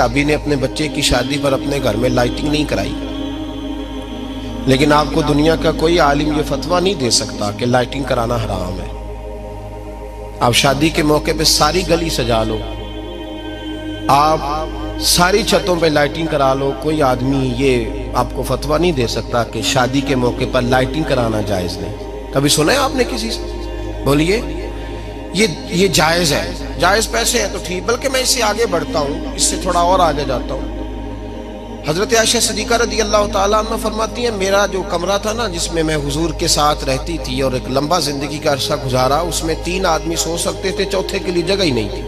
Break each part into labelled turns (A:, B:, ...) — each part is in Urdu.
A: صحابی نے اپنے بچے کی شادی پر اپنے گھر میں لائٹنگ نہیں کرائی، لیکن آپ کو دنیا کا کوئی عالم یہ فتویٰ نہیں دے سکتا کہ لائٹنگ کرانا حرام ہے۔ آپ شادی کے موقع پہ ساری گلی سجا لو، آپ ساری چھتوں پہ لائٹنگ کرا لو، کوئی آدمی یہ آپ کو فتویٰ نہیں دے سکتا کہ شادی کے موقع پر لائٹنگ کرانا جائز نہیں۔ کبھی سنا ہے آپ نے کسی سے؟ بولیے یہ جائز ہے، جائز پیسے ہیں تو ٹھیک، بلکہ میں اس سے آگے بڑھتا ہوں، اس سے تھوڑا اور آگے جاتا ہوں۔ حضرت عائشہ صدیقہ رضی اللہ تعالیٰ عنہ فرماتی ہیں میرا جو کمرہ تھا نا جس میں حضور کے ساتھ رہتی تھی اور ایک لمبا زندگی کا عرصہ گزارا، اس میں 3 آدمی سو سکتے تھے، چوتھے کے لیے جگہ ہی نہیں تھی،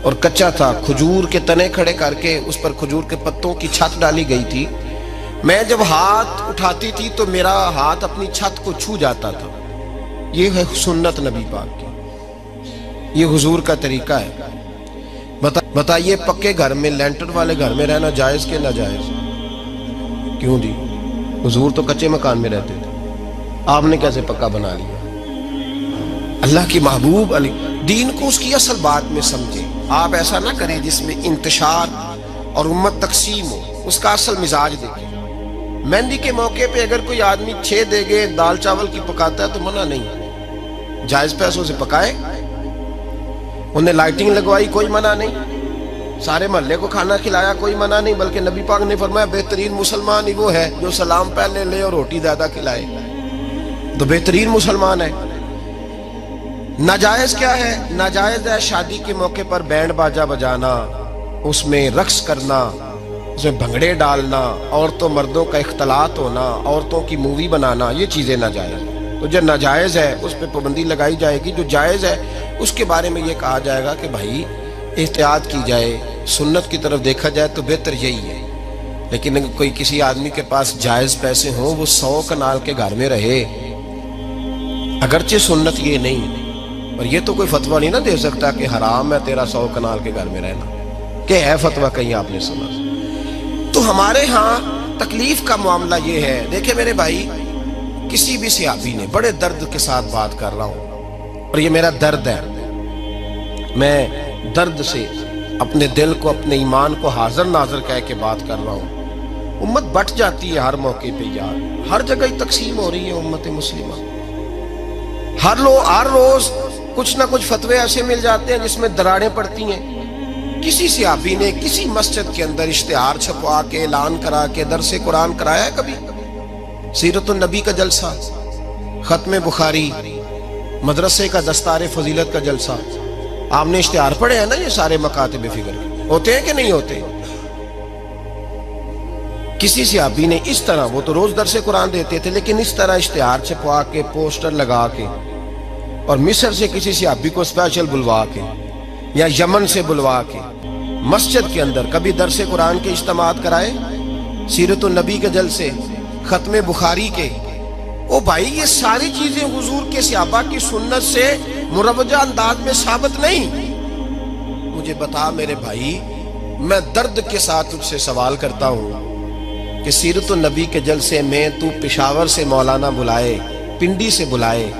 A: اور کچا تھا، کھجور کے تنے کھڑے کر کے اس پر کھجور کے پتوں کی چھت ڈالی گئی تھی۔ میں جب ہاتھ اٹھاتی تھی تو میرا ہاتھ اپنی چھت کو چھو جاتا تھا۔ یہ ہے سنت نبی پاک کی، یہ حضور کا طریقہ ہے۔ بتائیے پکے گھر میں، لینٹر والے گھر میں رہنا جائز کہ ناجائز؟ کیوں جی؟ حضور تو کچے مکان میں رہتے تھے، آپ نے کیسے پکا بنا لیا؟ اللہ کی محبوب علی دین کو اس کی اصل بات میں سمجھے، آپ ایسا نہ کریں جس میں انتشار اور امت تقسیم ہو، اس کا اصل مزاج دیکھیں۔ مہندی کے موقع پہ اگر کوئی آدمی 6 دیگیں دال چاول کی پکاتا ہے تو منع نہیں، جائز پیسوں سے پکائے، انہیں لائٹنگ لگوائی، کوئی منع نہیں، سارے محلے کو کھانا کھلایا، کوئی منع نہیں، بلکہ نبی پاک نے فرمایا بہترین مسلمان ہی وہ ہے جو سلام پہلے لے اور روٹی زیادہ کھلائے، تو بہترین مسلمان ہے۔ ناجائز کیا ہے؟ ناجائز ہے شادی کے موقع پر بینڈ باجا بجانا، اس میں رقص کرنا، اس میں بھنگڑے ڈالنا، عورتوں مردوں کا اختلاط ہونا، عورتوں کی مووی بنانا، یہ چیزیں ناجائز ہیں۔ تو جو ناجائز ہے اس پہ پابندی لگائی جائے گی، جو جائز ہے اس کے بارے میں یہ کہا جائے گا کہ بھائی احتیاط کی جائے، سنت کی طرف دیکھا جائے تو بہتر یہی ہے۔ لیکن اگر کوئی کسی آدمی کے پاس جائز پیسے ہوں، وہ 100 کنال کے گھر میں رہے، اگرچہ سنت یہ نہیں، اور یہ تو کوئی فتویٰ نہیں نہ دے سکتا کہ حرام ہے تیرا 100 کنال کے گھر میں رہنا، کہ ہے فتویٰ کہیں آپ نے سنا؟ تو ہمارے ہاں تکلیف کا معاملہ یہ ہے۔ دیکھیں میرے بھائی، کسی بھی صحابی نے، بڑے درد کے ساتھ بات کر رہا ہوں اور یہ میرا درد ہے، میں درد سے اپنے دل کو، اپنے ایمان کو حاضر ناظر کہہ کے بات کر رہا ہوں۔ امت بٹ جاتی ہے ہر موقع پہ یار، ہر جگہ ہی تقسیم ہو رہی ہے امت مسلمہ، ہر روز کچھ نہ کچھ فتوے ایسے مل جاتے ہیں جس میں دراڑیں پڑتی ہیں۔ کسی صحابی نے کسی مسجد کے اندر اشتہار چھپوا کے، اعلان کرا کے درس قرآن کرایا ہے کبھی؟ سیرت النبی کا جلسہ، ختم بخاری، مدرسے کا دستار فضیلت کا جلسہ، آپ نے اشتہار پڑھے ہیں نا؟ یہ سارے مکاتب فکر ہوتے ہیں کہ نہیں ہوتے؟ کسی صحابی نے اس طرح، وہ تو روز درس قرآن دیتے تھے، لیکن اس طرح اشتہار چھپوا کے، پوسٹر لگا کے، اور مصر سے کسی صحابی کو اسپیشل بلوا کے یا یمن سے بلوا کے مسجد کے اندر کبھی درس قرآن کے اجتماعات کرائے، سیرت النبی کے جلسے، ختم بخاری کے؟ او بھائی، یہ ساری چیزیں حضور کے صحابہ کی سنت سے مروجہ انداز میں ثابت نہیں۔ مجھے بتا میرے بھائی، میں درد کے ساتھ تجھ سے سوال کرتا ہوں کہ سیرت النبی کے جلسے میں تو پشاور سے مولانا بلائے، پنڈی سے بلائے،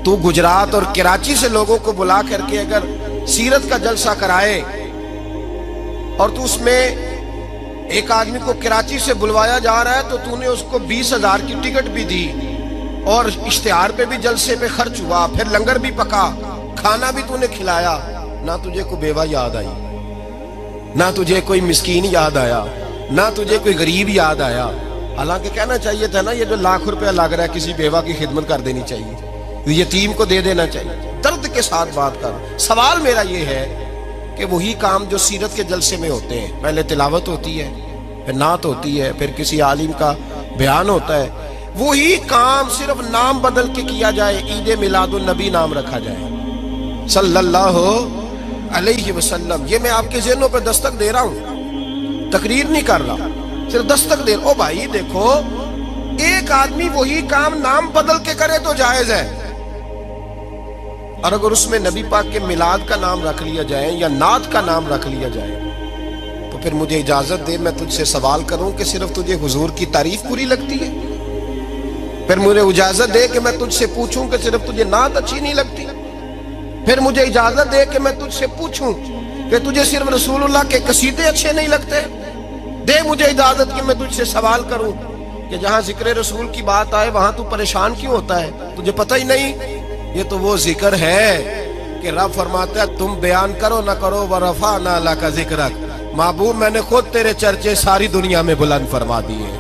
A: تو گجرات اور کراچی سے لوگوں کو بلا کر کے اگر سیرت کا جلسہ کرائے، اور تو اس میں ایک آدمی کو کراچی سے بلوایا جا رہا ہے تو تو نے اس کو 20,000 کی ٹکٹ بھی دی، اور اشتہار پہ بھی جلسے پہ خرچ ہوا، پھر لنگر بھی پکا، کھانا بھی تو نے کھلایا، نہ تجھے کوئی بیوہ یاد آئی، نہ تجھے کوئی مسکین یاد آیا، نہ تجھے کوئی غریب یاد آیا؟ حالانکہ کہنا چاہیے تھا نا یہ جو لاکھ روپیہ لگ رہا ہے کسی بیوہ کی خدمت کر دینی چاہیے، یتیم کو دے دینا چاہیے۔ درد کے ساتھ بات کر، سوال میرا یہ ہے کہ وہی کام جو سیرت کے جلسے میں ہوتے ہیں، پہلے تلاوت ہوتی ہے، پھر نعت ہوتی ہے، پھر کسی عالم کا بیان ہوتا ہے، وہی کام صرف نام بدل کے کیا جائے، عید میلاد النبی نام رکھا جائے صلی اللہ علیہ وسلم۔ یہ میں آپ کے ذہنوں پہ دستک دے رہا ہوں، تقریر نہیں کر رہا، صرف دستک دے رہا۔ او بھائی دیکھو، ایک آدمی وہی کام نام بدل کے کرے تو جائز ہے، اور اگر اس میں نبی پاک کے میلاد کا نام رکھ لیا جائے یا نعت کا نام رکھ لیا جائے تو پھر مجھے اجازت دے میں تجھ سے سوال کروں کہ صرف تجھے حضور کی تعریف پوری لگتی ہے؟ پھر مجھے اجازت دے کہ میں تجھ سے پوچھوں کہ صرف تجھے نعت اچھی نہیں لگتی؟ پھر مجھے اجازت دے کہ میں تجھ سے پوچھوں کہ تجھے صرف رسول اللہ کے قصیدے اچھے نہیں لگتے؟ دے مجھے اجازت کہ میں تجھ سے سوال کروں کہ جہاں ذکر رسول کی بات آئے وہاں تو پریشان کیوں ہوتا ہے؟ تجھے پتہ ہی نہیں یہ تو وہ ذکر ہے کہ رب فرماتا ہے تم بیان کرو نہ کرو ورفعنا لک ذکرک، محبوب میں نے خود تیرے چرچے ساری دنیا میں بلند فرما دیے۔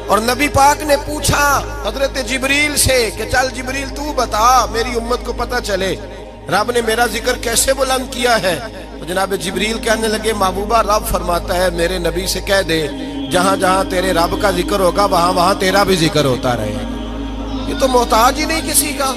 A: اور نبی پاک نے پوچھا حضرت جبریل سے کہ چل جبریل تو بتا میری امت کو پتہ چلے رب نے میرا ذکر کیسے بلند کیا ہے؟ تو جناب جبریل کہنے لگے محبوبہ رب فرماتا ہے میرے نبی سے کہہ دے جہاں جہاں تیرے رب کا ذکر ہوگا وہاں وہاں تیرا بھی ذکر ہوتا رہے گا۔ یہ تو محتاج ہی نہیں کسی کا۔